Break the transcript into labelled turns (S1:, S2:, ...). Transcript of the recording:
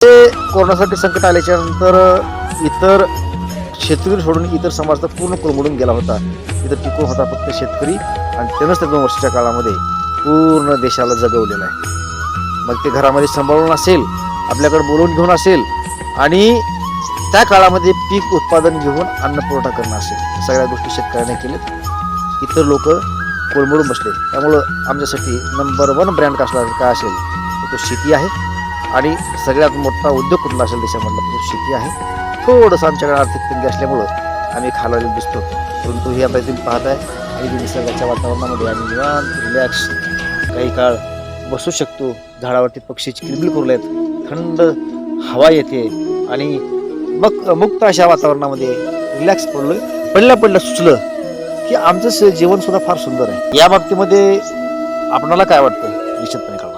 S1: ते कोरोनासाठी संकट आल्याच्या नंतर इतर शेतकरी सोडून इतर समाज तर पूर्ण कोलमडून गेला होता. इथं टिकून होता फक्त शेतकरी आणि त्यानंच त्या 2 वर्षाच्या काळामध्ये पूर्ण देशाला जगवलेलं आहे. मग ते घरामध्ये सांभाळून असेल, आपल्याकडे बोलवून घेऊन असेल आणि त्या काळामध्ये पीक उत्पादन घेऊन अन्न पुरवठा करणं असेल, सगळ्या गोष्टी शेतकऱ्याने केल्यात. इतर लोक कोलमडून बसले. त्यामुळं आमच्यासाठी नंबर 1 ब्रँड कसला काय असेल तर तो शेती आहे. आणि सगळ्यात मोठा उद्योग कुठला असेल देशामधला तो शेती आहे. थोडंसं आमच्याकडे आर्थिक तंगी असल्यामुळं आम्ही खालावलेलं दिसतो, परंतु हे आता तुम्ही पाहताय आणि निसर्गाच्या वातावरणामध्ये आम्ही निवांत रिलॅक्स काही काळ बसू शकतो. झाडावरती पक्षीची किलबिल करू आहेत, थंड हवा येते आणि मग मुक्त अशा वातावरणामध्ये रिलॅक्स पडलं सुचलं की आमचं जीवन सुद्धा फार सुंदर आहे. या बाबतीमध्ये आपणाला काय वाटतं निश्चितपणे कळवा.